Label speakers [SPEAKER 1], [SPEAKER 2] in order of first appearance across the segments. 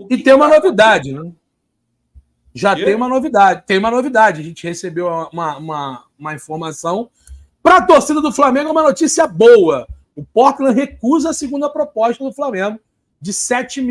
[SPEAKER 1] E tem uma novidade, né? Já tem uma novidade. Tem uma novidade. A gente recebeu uma informação. Para a torcida do Flamengo, é uma notícia boa. O Portland recusa a segunda proposta do Flamengo de 7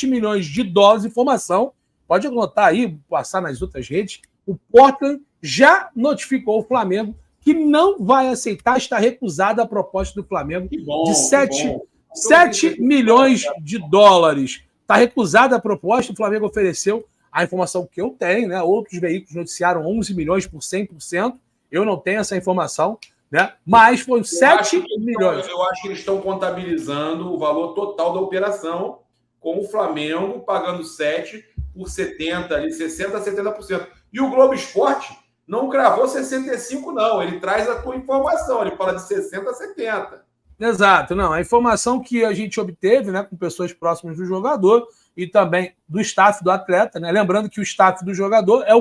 [SPEAKER 1] milhões de dólares. Informação. Pode anotar aí, passar nas outras redes. O Portland já notificou o Flamengo que não vai aceitar, está recusada a proposta do Flamengo de 7 milhões de dólares. Está recusada a proposta, o Flamengo ofereceu a informação que eu tenho, né? Outros veículos noticiaram 11 milhões por 100%. Eu não tenho essa informação, né? Mas foi 7 milhões.
[SPEAKER 2] Eu acho que eles estão contabilizando o valor total da operação, com o Flamengo pagando 7 por 70, ali, 60% a 70%. E o Globo Esporte não cravou 65%, não. Ele traz a tua informação, ele fala de 60% a 70%.
[SPEAKER 1] Exato, não. A informação que a gente obteve, né, com pessoas próximas do jogador e também do staff do atleta, né? Lembrando que o staff do jogador é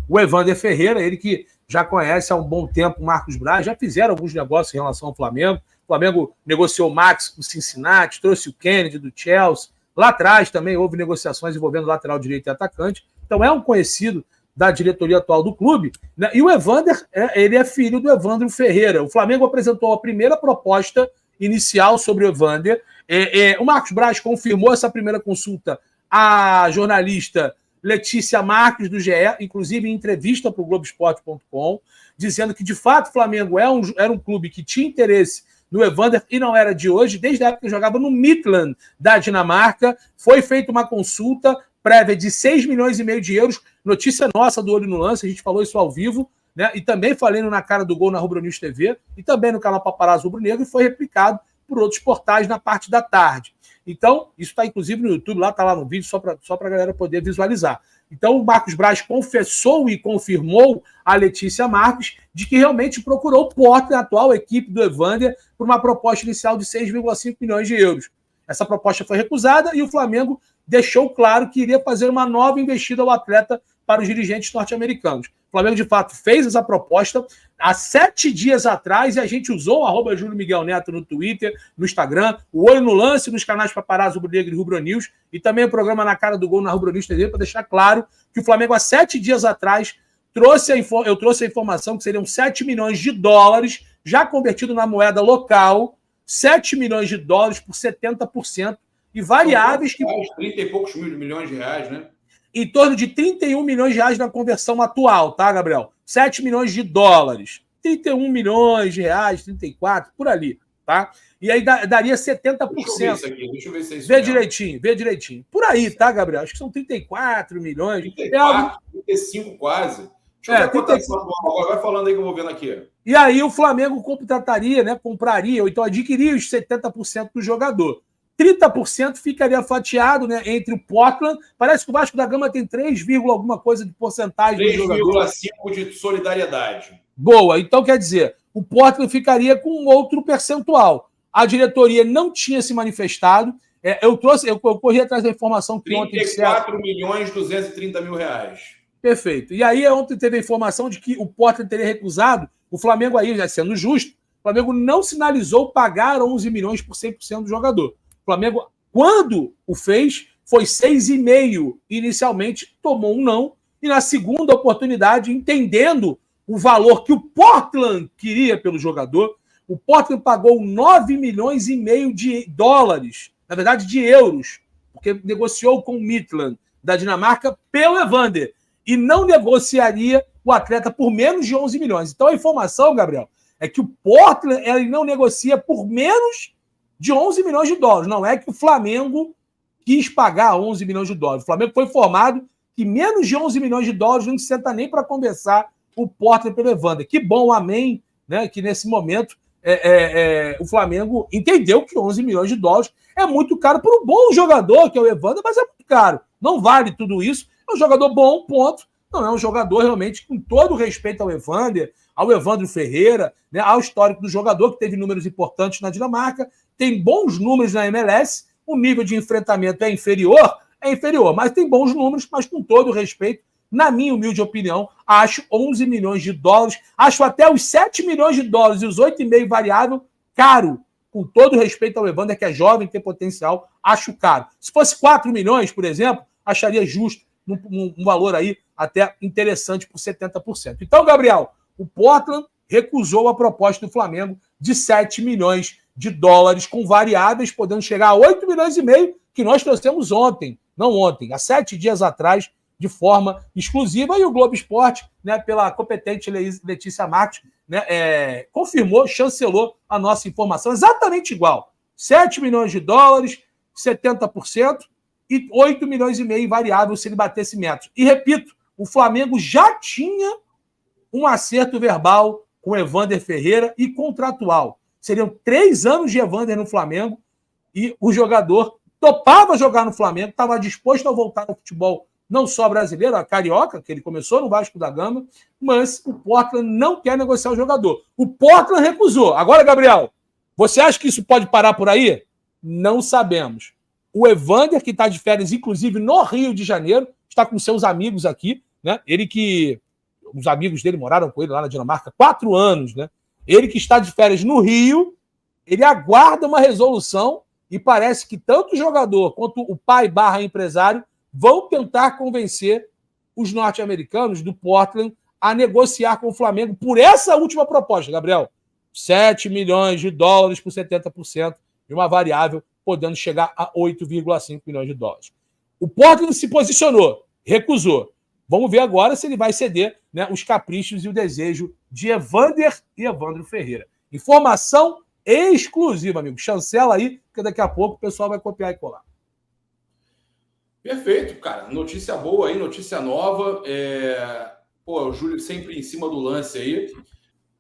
[SPEAKER 1] o Evander Ferreira, ele que já conhece há um bom tempo o Marcos Braz, já fizeram alguns negócios em relação ao Flamengo. O Flamengo negociou o Max com o Cincinnati, trouxe o Kennedy do Chelsea. Lá atrás também houve negociações envolvendo lateral direito e atacante. Então é um conhecido da diretoria atual do clube, né? E o Evander, ele é filho do Evandro Ferreira. O Flamengo apresentou a primeira proposta inicial sobre o Evander. O Marcos Braz confirmou essa primeira consulta à jornalista Letícia Marques, do GE, inclusive em entrevista para o Globoesporte.com, dizendo que, de fato, o Flamengo era um clube que tinha interesse no Evander e não era de hoje, desde a época que jogava no Midland da Dinamarca. Foi feita uma consulta prévia de 6 milhões e meio de euros, notícia nossa do Olho no Lance, a gente falou isso ao vivo, né? E também falei no Na Cara do Gol na Rubro News TV, e também no canal Paparazzo Rubro Negro, e foi replicado por outros portais na parte da tarde. Então, isso está inclusive no YouTube, está lá no vídeo, só para a galera poder visualizar. Então, o Marcos Braz confessou e confirmou a Letícia Marques de que realmente procurou o Portland, a atual equipe do Evander, por uma proposta inicial de 6,5 milhões de euros. Essa proposta foi recusada e o Flamengo deixou claro que iria fazer uma nova investida ao atleta para os dirigentes norte-americanos. O Flamengo, de fato, fez essa proposta há 7 dias atrás e a gente usou o @Júlio Miguel Neto no Twitter, no Instagram, o Olho no Lance nos canais Paparazzo Rubro Negro e Rubro News e também o programa Na Cara do Gol na Rubro News TV, para deixar claro que o Flamengo, há 7 dias atrás, eu trouxe a informação que seriam 7 milhões de dólares, já convertido na moeda local, 7 milhões de dólares por 70%, e variáveis que...
[SPEAKER 2] 30 e poucos milhões de reais, né?
[SPEAKER 1] Em torno de 31 milhões de reais na conversão atual, tá, Gabriel? 7 milhões de dólares. 31 milhões de reais, 34, por ali, tá? E aí daria 70%. Deixa eu ver isso aqui, deixa eu ver se é isso. Vê direitinho. Por aí, tá, Gabriel? Acho que são 34 milhões.
[SPEAKER 2] 34, 35 quase. Deixa eu ver a cotação agora. Vai falando aí que eu vou vendo aqui.
[SPEAKER 1] E aí o Flamengo contrataria, né? Compraria, ou então adquiriria os 70% do jogador. 30% ficaria fatiado, né, entre o Portland. Parece que o Vasco da Gama tem 3, alguma coisa de porcentagem do jogador.
[SPEAKER 2] 3,5% de solidariedade.
[SPEAKER 1] Boa. Então, quer dizer, o Portland ficaria com outro percentual. A diretoria não tinha se manifestado. Eu corri atrás da informação que ontem...
[SPEAKER 2] 34 milhões 230 mil reais.
[SPEAKER 1] Perfeito. E aí, ontem teve a informação de que o Portland teria recusado. O Flamengo aí, já sendo justo, o Flamengo não sinalizou pagar 11 milhões por 100% do jogador. O Flamengo, quando o fez, foi 6,5 inicialmente, tomou um não, e na segunda oportunidade, entendendo o valor que o Portland queria pelo jogador, o Portland pagou 9 milhões e meio de dólares, na verdade de euros, porque negociou com o Midland da Dinamarca pelo Evander, e não negociaria o atleta por menos de 11 milhões. Então a informação, Gabriel, é que o Portland ele não negocia por menos de 11 milhões de dólares. Não é que o Flamengo quis pagar 11 milhões de dólares. O Flamengo foi informado que menos de 11 milhões de dólares não senta nem para conversar o Portland pelo Evander. Que bom, amém, né, que nesse momento o Flamengo entendeu que 11 milhões de dólares é muito caro para um bom jogador, que é o Evander, mas é muito caro. Não vale tudo isso. É um jogador bom, ponto. Não é um jogador realmente, com todo o respeito ao Evander, ao Evandro Ferreira, né, ao histórico do jogador, que teve números importantes na Dinamarca, tem bons números na MLS, o nível de enfrentamento é inferior, mas tem bons números, mas com todo o respeito, na minha humilde opinião, acho 11 milhões de dólares, acho até os 7 milhões de dólares e os 8,5 variável caro com todo respeito ao Evander, que é jovem, tem potencial, acho caro. Se fosse 4 milhões, por exemplo, acharia justo um valor aí até interessante por 70%. Então, Gabriel, o Portland recusou a proposta do Flamengo de 7 milhões de dólares com variáveis, podendo chegar a 8 milhões e meio, que nós trouxemos ontem, não ontem, há 7 dias atrás, de forma exclusiva, e o Globo Esporte, né, pela competente Letícia Marques, né, confirmou, chancelou a nossa informação, exatamente igual. 7 milhões de dólares, 70%, e 8 milhões e meio variável se ele batesse metros. E repito, o Flamengo já tinha um acerto verbal com Evander Ferreira e contratual. Seriam 3 anos de Evander no Flamengo e o jogador topava jogar no Flamengo, estava disposto a voltar ao futebol não só brasileiro, a carioca, que ele começou no Vasco da Gama, mas o Portland não quer negociar o jogador. O Portland recusou. Agora, Gabriel, você acha que isso pode parar por aí? Não sabemos. O Evander, que está de férias, inclusive no Rio de Janeiro, está com seus amigos aqui, né? Os amigos dele moraram com ele lá na Dinamarca 4 anos, né? Ele que está de férias no Rio, ele aguarda uma resolução e parece que tanto o jogador quanto o pai / empresário vão tentar convencer os norte-americanos do Portland a negociar com o Flamengo por essa última proposta, Gabriel. 7 milhões de dólares por 70% de uma variável, podendo chegar a 8,5 milhões de dólares. O Portland se posicionou, recusou. Vamos ver agora se ele vai ceder, né, os caprichos e o desejo de Evander e Evandro Ferreira. Informação exclusiva, amigo. Chancela aí, que daqui a pouco o pessoal vai copiar e colar.
[SPEAKER 2] Perfeito, cara. Notícia boa aí, notícia nova. O Júlio sempre em cima do lance aí.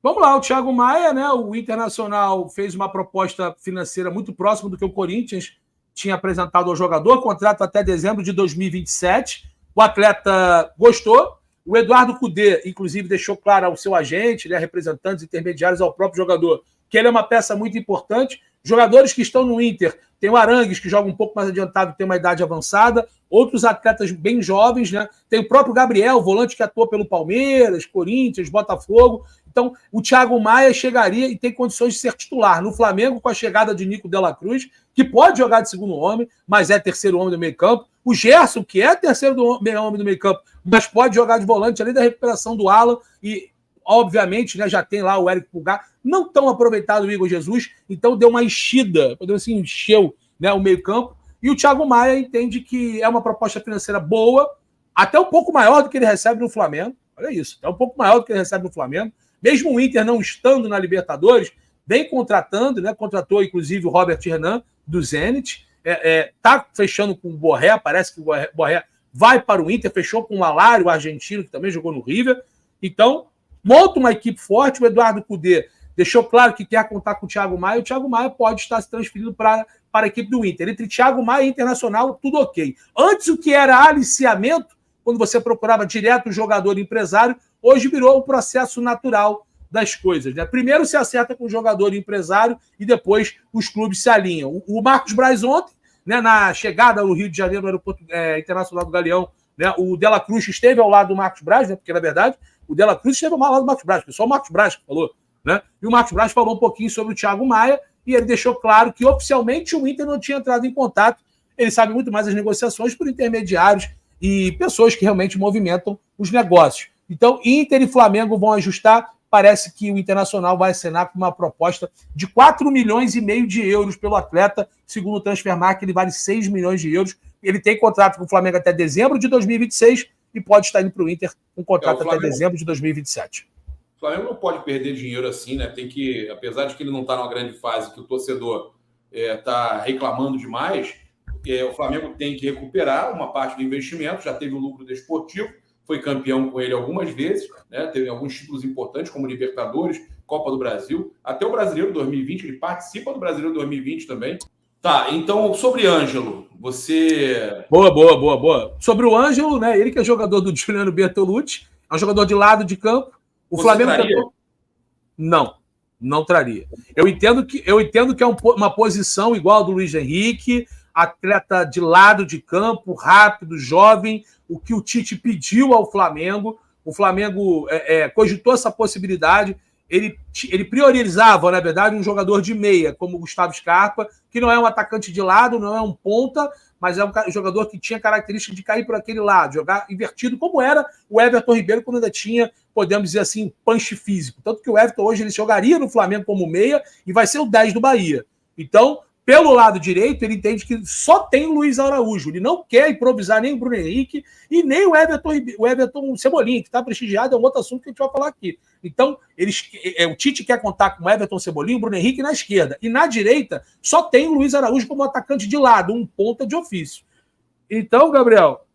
[SPEAKER 1] Vamos lá, o Thiago Maia, né? O Internacional fez uma proposta financeira muito próxima do que o Corinthians tinha apresentado ao jogador, contrato até dezembro de 2027. O atleta gostou. O Eduardo Cudê, inclusive, deixou claro ao seu agente, né, representantes intermediários, ao próprio jogador, que ele é uma peça muito importante. Jogadores que estão no Inter, tem o Arangues, que joga um pouco mais adiantado, tem uma idade avançada, outros atletas bem jovens, né? Tem o próprio Gabriel, volante que atua pelo Palmeiras, Corinthians, Botafogo. Então, o Thiago Maia chegaria e tem condições de ser titular no Flamengo com a chegada de Nico Dela Cruz, que pode jogar de segundo homem, mas é terceiro homem do meio campo. O Gerson, que é terceiro homem do meio campo, mas pode jogar de volante, além da recuperação do Alan e... Obviamente, né, já tem lá o Érico Pulgar, não tão aproveitado o Igor Jesus, então deu uma enchida, podemos assim, encheu, né, o meio-campo. E o Thiago Maia entende que é uma proposta financeira boa, até um pouco maior do que ele recebe no Flamengo. Olha isso, é um pouco maior do que ele recebe no Flamengo. Mesmo o Inter não estando na Libertadores, vem contratando, né, contratou inclusive o Robert Renan do Zenit, tá fechando com o Borré, parece que o Borré vai para o Inter, fechou com o Alário, o argentino, que também jogou no River. Então, monta uma equipe forte. O Eduardo Cudê deixou claro que quer contar com o Thiago Maia. O Thiago Maia pode estar se transferindo para a equipe do Inter. Entre Thiago Maia e Internacional, tudo ok. Antes, o que era aliciamento, quando você procurava direto o jogador empresário, hoje virou o processo natural das coisas, né? Primeiro se acerta com o jogador empresário e depois os clubes se alinham. O Marcos Braz ontem, né, na chegada ao Rio de Janeiro, no aeroporto internacional do Galeão, né, o Dela Cruz esteve ao lado do Marcos Braz, né, porque, na verdade, o Dela Cruz esteve ao lado do Marcos Braz, porque só o Marcos Braz que falou, né? E o Marcos Braz falou um pouquinho sobre o Thiago Maia e ele deixou claro que oficialmente o Inter não tinha entrado em contato. Ele sabe muito mais as negociações por intermediários e pessoas que realmente movimentam os negócios. Então, Inter e Flamengo vão ajustar. Parece que o Internacional vai assinar com uma proposta de 4,5 milhões de euros pelo atleta. Segundo o Transfermarkt, ele vale 6 milhões de euros. Ele tem contrato com o Flamengo até dezembro de 2026 e pode estar indo para o Inter com contrato até dezembro de 2027.
[SPEAKER 2] O Flamengo não pode perder dinheiro assim, né? Tem que, apesar de que ele não está numa grande fase, que o torcedor está reclamando demais, o Flamengo tem que recuperar uma parte do investimento. Já teve o lucro desportivo, foi campeão com ele algumas vezes, né? Teve alguns títulos importantes, como Libertadores, Copa do Brasil, até o Brasileiro 2020, ele participa do Brasileiro 2020 também. Tá, então, sobre Ângelo, você...
[SPEAKER 1] Boa. Sobre o Ângelo, né? Ele que é jogador do Juliano Bertolucci, é um jogador de lado de campo. O
[SPEAKER 2] você
[SPEAKER 1] Flamengo
[SPEAKER 2] traria?
[SPEAKER 1] tentou... Não traria. Eu entendo que é uma posição igual a do Luiz Henrique, atleta de lado de campo, rápido, jovem, o que o Tite pediu ao Flamengo. O Flamengo cogitou essa possibilidade. ele priorizava, na verdade, um jogador de meia, como o Gustavo Scarpa, que não é um atacante de lado, não é um ponta, mas é um jogador que tinha característica de cair por aquele lado, jogar invertido, como era o Everton Ribeiro quando ainda tinha, podemos dizer assim, punch físico. Tanto que o Everton hoje ele jogaria no Flamengo como meia e vai ser o 10 do Bahia. Então, pelo lado direito, ele entende que só tem o Luiz Araújo. Ele não quer improvisar nem o Bruno Henrique e nem o Everton Cebolinha, que está prestigiado, é um outro assunto que a gente vai falar aqui. Então, o Tite quer contar com o Everton Cebolinha e o Bruno Henrique na esquerda. E na direita, só tem o Luiz Araújo como atacante de lado, um ponta de ofício. Então, Gabriel,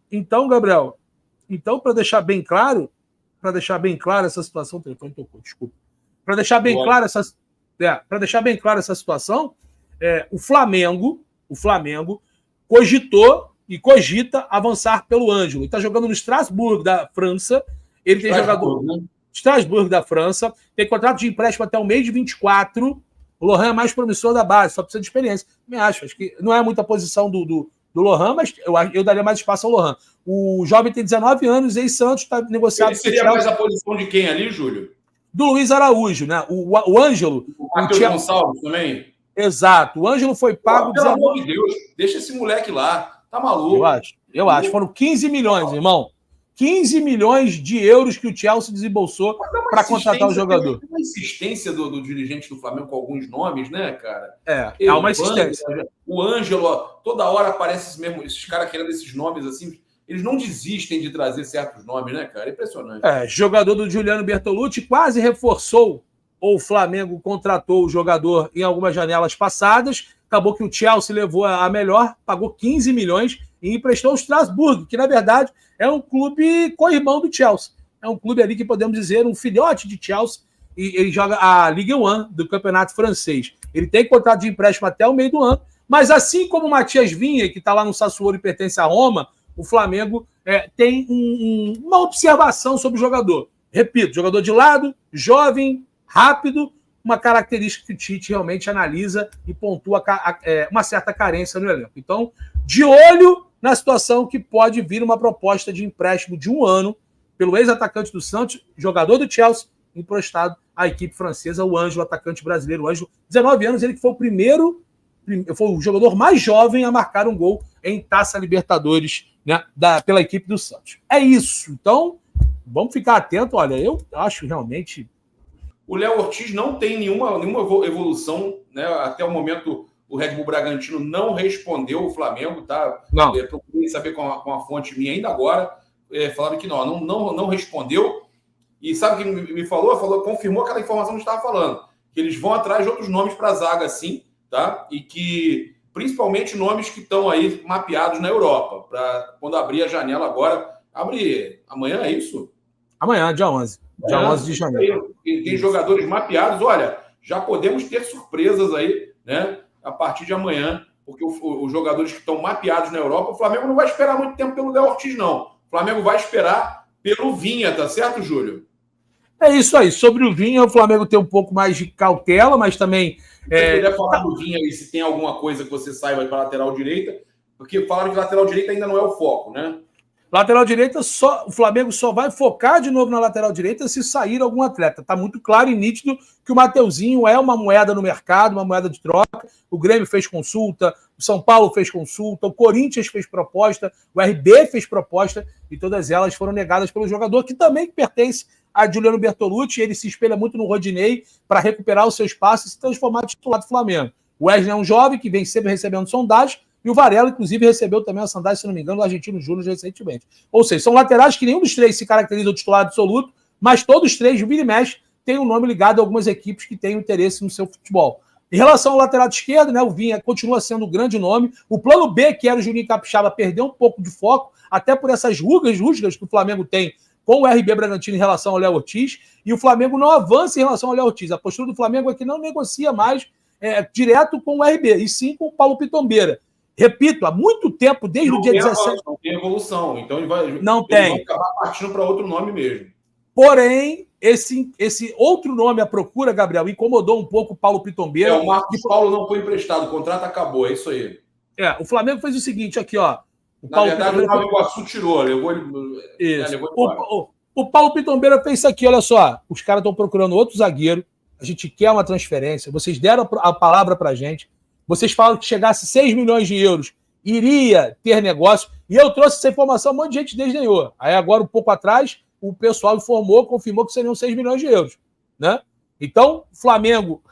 [SPEAKER 1] para deixar bem claro essa situação, o telefone tocou, desculpa. Para deixar bem claro essa situação, o Flamengo cogitou e cogita avançar pelo Ângelo. Ele está jogando no Strasbourg, da França. Ele tem jogador... Strasbourg, da França. Tem contrato de empréstimo até o mês de 24. O Lohan é mais promissor da base, só precisa de experiência. Me acho que não é muita posição do Lohan, mas eu daria mais espaço ao Lohan. O jovem tem 19 anos, ex-Santos, está negociado...
[SPEAKER 2] Ele seria mais a posição de quem ali, Júlio?
[SPEAKER 1] Do Luiz Araújo, né? O Ângelo...
[SPEAKER 2] O Matheus Gonçalves também?
[SPEAKER 1] Exato. O Ângelo foi pago...
[SPEAKER 2] Pelo amor de Deus, deixa esse moleque lá. Tá maluco.
[SPEAKER 1] Eu acho. Foram 15 milhões, irmão. 15 milhões de euros que o Chelsea desembolsou para contratar o jogador.
[SPEAKER 2] Tem uma insistência do dirigente do Flamengo com alguns nomes, né, cara?
[SPEAKER 1] Há uma insistência.
[SPEAKER 2] O Ângelo, toda hora aparece esses caras querendo esses nomes assim. Eles não desistem de trazer certos nomes, né, cara? É impressionante.
[SPEAKER 1] Jogador do Giuliano Bertolucci quase reforçou, ou o Flamengo contratou o jogador em algumas janelas passadas. Acabou que o Chelsea levou a melhor, pagou 15 milhões e emprestou o Strasbourg, que na verdade é um clube co-irmão do Chelsea. É um clube ali que podemos dizer um filhote de Chelsea, e ele joga a Ligue 1 do campeonato francês. Ele tem contrato de empréstimo até o meio do ano, mas assim como o Matias Vinha, que está lá no Sassuolo e pertence à Roma, o Flamengo tem uma observação sobre o jogador. Repito, jogador de lado, jovem, rápido, uma característica que o Tite realmente analisa e pontua uma certa carência no elenco. Então, de olho na situação que pode vir uma proposta de empréstimo de 1 ano pelo ex-atacante do Santos, jogador do Chelsea, emprestado à equipe francesa, o Ângelo, atacante brasileiro. O Ângelo, 19 anos, ele que foi o jogador mais jovem a marcar um gol em Taça Libertadores, né, pela equipe do Santos. É isso. Então, vamos ficar atento. Olha, eu acho realmente...
[SPEAKER 2] O Léo Ortiz não tem nenhuma evolução, né? Até o momento, o Red Bull Bragantino não respondeu o Flamengo, tá?
[SPEAKER 1] Não.
[SPEAKER 2] Procurei saber com a fonte minha ainda agora. Falaram que não respondeu. E sabe o que me falou? Confirmou aquela informação que estava falando. Que eles vão atrás de outros nomes para a zaga, sim, tá? E que, principalmente, nomes que estão aí mapeados na Europa. Para quando abrir a janela agora. Abre amanhã, é isso?
[SPEAKER 1] Amanhã, dia 11. Dia 11 de janeiro.
[SPEAKER 2] Tem jogadores mapeados. Olha, já podemos ter surpresas aí, né? A partir de amanhã, porque os jogadores que estão mapeados na Europa, o Flamengo não vai esperar muito tempo pelo Léo Ortiz, não. O Flamengo vai esperar pelo Vinha, tá certo, Júlio?
[SPEAKER 1] É isso aí. Sobre o Vinha, o Flamengo tem um pouco mais de cautela, mas também...
[SPEAKER 2] Se você puder falar do Vinha aí, se tem alguma coisa que você saiba para lateral direita, porque falaram que lateral direita ainda não é o foco, né?
[SPEAKER 1] Lateral direita, o Flamengo só vai focar de novo na lateral direita se sair algum atleta. Está muito claro e nítido que o Mateuzinho é uma moeda no mercado, uma moeda de troca. O Grêmio fez consulta, o São Paulo fez consulta, o Corinthians fez proposta, o RB fez proposta, e todas elas foram negadas pelo jogador, que também pertence a Giuliano Bertolucci. Ele se espelha muito no Rodinei para recuperar o seu espaço e se transformar em titular do Flamengo. O Wesley é um jovem que vem sempre recebendo sondagem, e o Varela, inclusive, recebeu também a sondagem, se não me engano, do Argentino Júnior recentemente. Ou seja, são laterais que nenhum dos três se caracteriza o titular absoluto, mas todos os três, vira e mexe, têm um nome ligado a algumas equipes que têm interesse no seu futebol. Em relação ao lateral esquerdo, né, o Vinha continua sendo um grande nome. O plano B, que era o Juninho Capixaba, perdeu um pouco de foco, até por essas rusgas que o Flamengo tem com o RB Bragantino em relação ao Léo Ortiz, e o Flamengo não avança em relação ao Léo Ortiz. A postura do Flamengo é que não negocia mais direto com o RB, e sim com o Paulo Pitombeira. Repito, há muito tempo, desde o dia 17...
[SPEAKER 2] Não tem evolução, então ele vai acabar partindo para outro nome mesmo.
[SPEAKER 1] Porém, esse outro nome à procura, Gabriel, incomodou um pouco o Paulo Pitombeira.
[SPEAKER 2] O Marcos Paulo não foi emprestado, o contrato acabou, é isso aí.
[SPEAKER 1] O Flamengo fez o seguinte aqui, ó.
[SPEAKER 2] Na verdade, o Nova Iguaçu tirou, levou ele.
[SPEAKER 1] Isso. O Paulo Pitombeira fez isso aqui, olha só. Os caras estão procurando outro zagueiro. A gente quer uma transferência. Vocês deram a palavra pra gente. Vocês falaram que chegasse 6 milhões de euros, iria ter negócio. E eu trouxe essa informação, um monte de gente desdenhou. Aí agora, um pouco atrás, o pessoal confirmou que seriam 6 milhões de euros. Né? Então, o Flamengo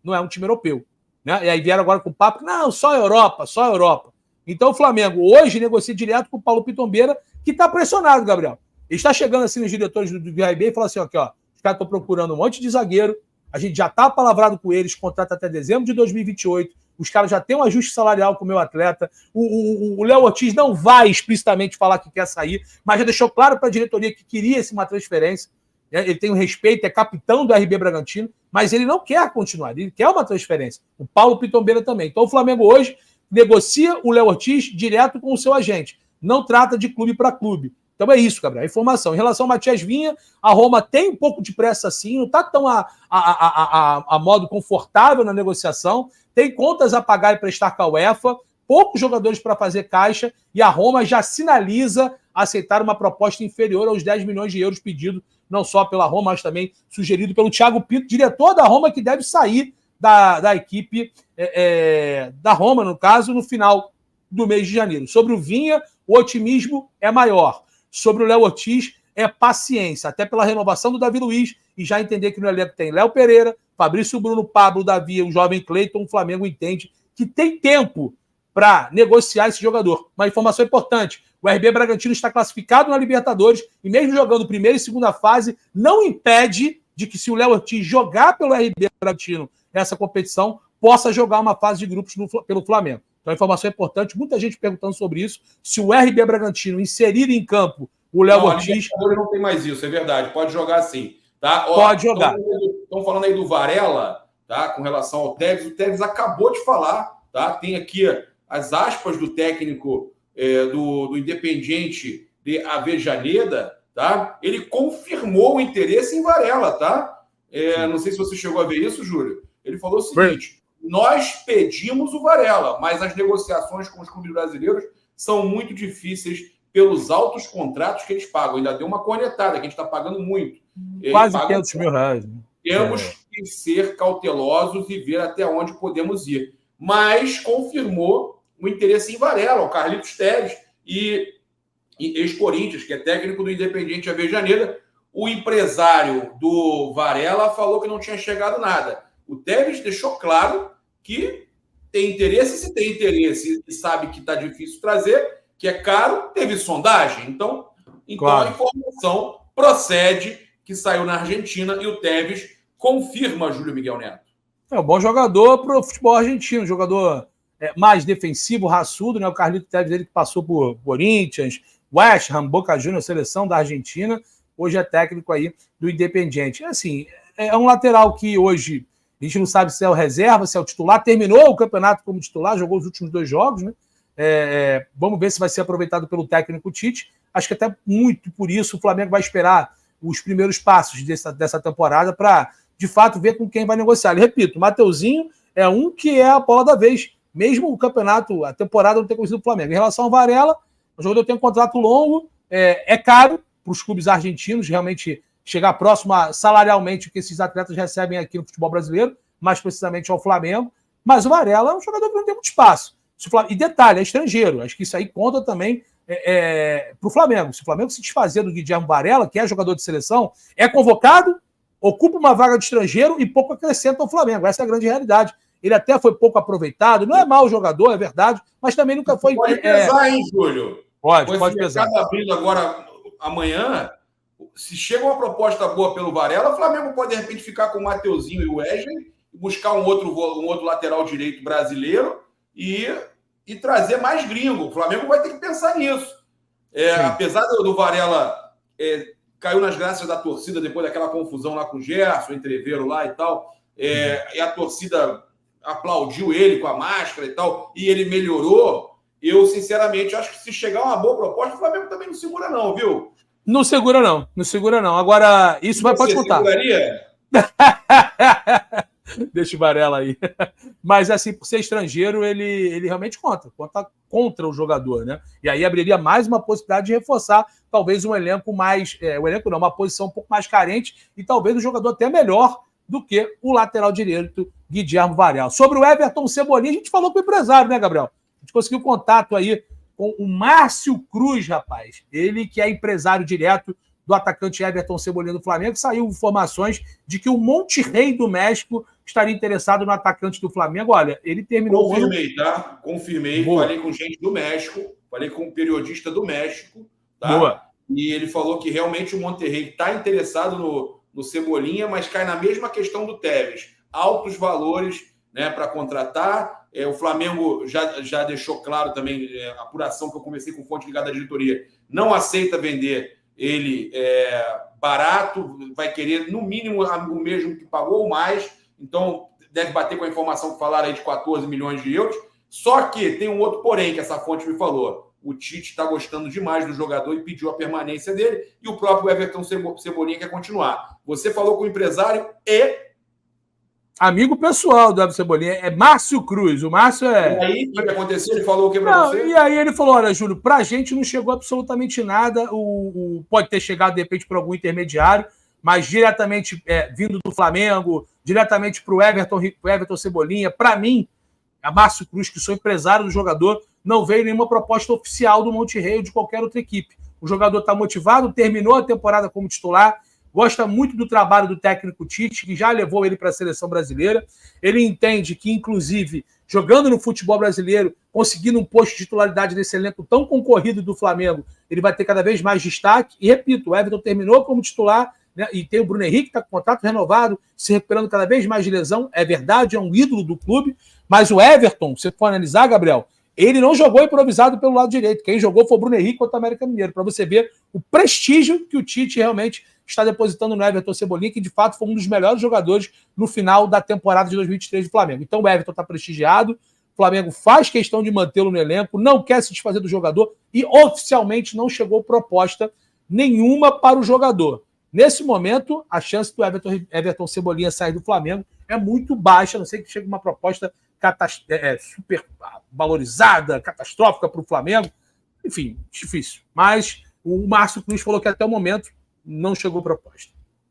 [SPEAKER 1] não é um time europeu. Né? E aí vieram agora com o papo, não, só a Europa, só a Europa. Então o Flamengo hoje negocia direto com o Paulo Pitombeira, que está pressionado, Gabriel. Ele está chegando assim nos diretores do VRB e fala assim, aqui, ó, os caras estão procurando um monte de zagueiro, a gente já está palavrado com eles, contrato até dezembro de 2028, os caras já têm um ajuste salarial com o meu atleta, o Léo Ortiz não vai explicitamente falar que quer sair, mas já deixou claro para a diretoria que queria uma transferência, ele tem um respeito, é capitão do RB Bragantino, mas ele não quer continuar, ele quer uma transferência. O Paulo Pitombeira também. Então o Flamengo hoje negocia o Léo Ortiz direto com o seu agente, não trata de clube para clube. Então é isso, Gabriel, a informação. Em relação ao Matias Vinha, a Roma tem um pouco de pressa sim, não está tão a modo confortável na negociação, tem contas a pagar e prestar com a UEFA, poucos jogadores para fazer caixa, e a Roma já sinaliza aceitar uma proposta inferior aos 10 milhões de euros pedido, não só pela Roma, mas também sugerido pelo Thiago Pinto, diretor da Roma, que deve sair da equipe da Roma, no caso, no final do mês de janeiro. Sobre o Vinha, o otimismo é maior. Sobre o Léo Ortiz, é paciência, até pela renovação do Davi Luiz, e já entender que no elenco tem Léo Pereira, Fabrício Bruno, Pablo, Davi, o jovem Cleiton, o Flamengo entende que tem tempo para negociar esse jogador. Uma informação importante, o RB Bragantino está classificado na Libertadores, e mesmo jogando primeira e segunda fase, não impede de que, se o Léo Ortiz jogar pelo RB Bragantino essa competição, possa jogar uma fase de grupos pelo Flamengo. Então a informação é importante, muita gente perguntando sobre isso, se o RB Bragantino inserir em campo o Léo Ortiz...
[SPEAKER 2] Não tem mais isso, é verdade, pode jogar sim. Tá? Ó,
[SPEAKER 1] pode jogar.
[SPEAKER 2] Estão falando aí do Varela, tá? Com relação ao Tevez, o Tevez acabou de falar, tá? Tem aqui as aspas do técnico do Independiente de Avejaneda, tá? Ele confirmou o interesse em Varela, tá? Não sei se você chegou a ver isso, Júlio. Ele falou o seguinte: nós pedimos o Varela, mas as negociações com os clubes brasileiros são muito difíceis pelos altos contratos que eles pagam. Ainda deu uma cornetada, que a gente está pagando muito.
[SPEAKER 1] Quase 500 mil reais. Né?
[SPEAKER 2] Temos que ser cautelosos e ver até onde podemos ir. Mas confirmou o interesse em Varela, o Carlitos Tevez, e ex-Corinthians, que é técnico do Independiente Avejaneda. O empresário do Varela falou que não tinha chegado nada. O Tevez deixou claro que tem interesse, se tem interesse e sabe que está difícil trazer, que é caro, teve sondagem. Então claro. A informação procede que saiu na Argentina e o Tevez confirma Júlio Miguel Neto.
[SPEAKER 1] É um bom jogador para o futebol argentino, jogador mais defensivo, raçudo, né? O Carlito Tevez, ele que passou por Corinthians, West Ham, Boca Juniors, seleção da Argentina, hoje é técnico aí do Independiente. Assim, é um lateral que hoje a gente não sabe se é o reserva, se é o titular, terminou o campeonato como titular, jogou os últimos 2 jogos, né? Vamos ver se vai ser aproveitado pelo técnico Tite. Acho que até muito por isso o Flamengo vai esperar os primeiros passos dessa temporada para, de fato, ver com quem vai negociar. E, repito, o Mateuzinho é um que é a bola da vez. Mesmo o campeonato, a temporada não ter conhecido o Flamengo. Em relação ao Varela, o jogador tem um contrato longo, é caro para os clubes argentinos realmente chegar próximo salarialmente o que esses atletas recebem aqui no futebol brasileiro, mais precisamente ao Flamengo. Mas o Varela é um jogador que não tem muito espaço. E detalhe, é estrangeiro. Acho que isso aí conta também para o Flamengo. Se o Flamengo se desfazer do Guilherme Varela, que é jogador de seleção, é convocado, ocupa uma vaga de estrangeiro e pouco acrescenta ao Flamengo. Essa é a grande realidade. Ele até foi pouco aproveitado. Não é mau jogador, é verdade, mas também nunca foi...
[SPEAKER 2] Pode pesar, hein, Júlio?
[SPEAKER 1] Pode pesar.
[SPEAKER 2] Abrindo agora, amanhã, se chega uma proposta boa pelo Varela, o Flamengo pode, de repente, ficar com o Mateuzinho e o Wesley, buscar um outro lateral direito brasileiro e trazer mais gringo. O Flamengo vai ter que pensar nisso. Apesar do Varela caiu nas graças da torcida depois daquela confusão lá com o Gerson, entreveram lá e tal, e a torcida aplaudiu ele com a máscara e tal, e ele melhorou. Eu, sinceramente, acho que se chegar uma boa proposta, o Flamengo também não segura não, viu?
[SPEAKER 1] Não segura não. Agora, isso pode contar.
[SPEAKER 2] Seguraria?
[SPEAKER 1] Deixa o Varela aí. Mas, assim, por ser estrangeiro, ele realmente conta contra o jogador, né? E aí abriria mais uma possibilidade de reforçar talvez um elenco mais... um elenco não, uma posição um pouco mais carente e talvez o jogador até melhor do que o lateral direito Guilherme Varela. Sobre o Everton Cebolinha, a gente falou com o empresário, né, Gabriel? A gente conseguiu contato aí com o Márcio Cruz, rapaz. Ele que é empresário direto do atacante Everton Cebolinha do Flamengo. Saiu informações de que o Monterrey do México estaria interessado no atacante do Flamengo. Olha, ele terminou...
[SPEAKER 2] Confirmei, tá? Confirmei. Boa. Falei com gente do México, falei com um periodista do México, tá?
[SPEAKER 1] Boa.
[SPEAKER 2] E ele falou que realmente o Monterrey está interessado no Cebolinha, mas cai na mesma questão do Tevez. Altos valores, né, para contratar. O Flamengo já deixou claro também, a apuração que eu conversei com fonte ligada à diretoria, não aceita vender ele barato, vai querer no mínimo o mesmo que pagou ou mais, então deve bater com a informação que falaram aí de 14 milhões de euros. Só que tem um outro porém que essa fonte me falou. O Tite está gostando demais do jogador e pediu a permanência dele, e o próprio Everton Cebolinha quer continuar. Você falou com o empresário e...
[SPEAKER 1] Amigo pessoal do Everton Cebolinha, é Márcio Cruz. O Márcio é...
[SPEAKER 2] E aí, o que aconteceu? Ele falou o que para você?
[SPEAKER 1] E aí ele falou, olha, Júlio, pra gente não chegou absolutamente nada. Pode ter chegado, de repente, por algum intermediário, mas diretamente vindo do Flamengo, diretamente pro Everton Cebolinha, para mim, a Márcio Cruz, que sou empresário do jogador, não veio nenhuma proposta oficial do Monterrey ou de qualquer outra equipe. O jogador está motivado, terminou a temporada como titular, gosta muito do trabalho do técnico Tite, que já levou ele para a seleção brasileira. Ele entende que, inclusive, jogando no futebol brasileiro, conseguindo um posto de titularidade nesse elenco tão concorrido do Flamengo, ele vai ter cada vez mais destaque. E, repito, o Everton terminou como titular, né, e tem o Bruno Henrique, que está com contrato renovado, se recuperando cada vez mais de lesão. É verdade, é um ídolo do clube. Mas o Everton, se você for analisar, Gabriel, ele não jogou improvisado pelo lado direito. Quem jogou foi o Bruno Henrique contra o América Mineiro, para você ver o prestígio que o Tite realmente está depositando no Everton Cebolinha, que de fato foi um dos melhores jogadores no final da temporada de 2023 do Flamengo. Então o Everton está prestigiado, o Flamengo faz questão de mantê-lo no elenco, não quer se desfazer do jogador e oficialmente não chegou proposta nenhuma para o jogador. Nesse momento, a chance do Everton Cebolinha sair do Flamengo é muito baixa, a não ser que chegue uma proposta super valorizada, catastrófica para o Flamengo. Enfim, difícil. Mas o Márcio Cruz falou que até o momento não chegou proposta.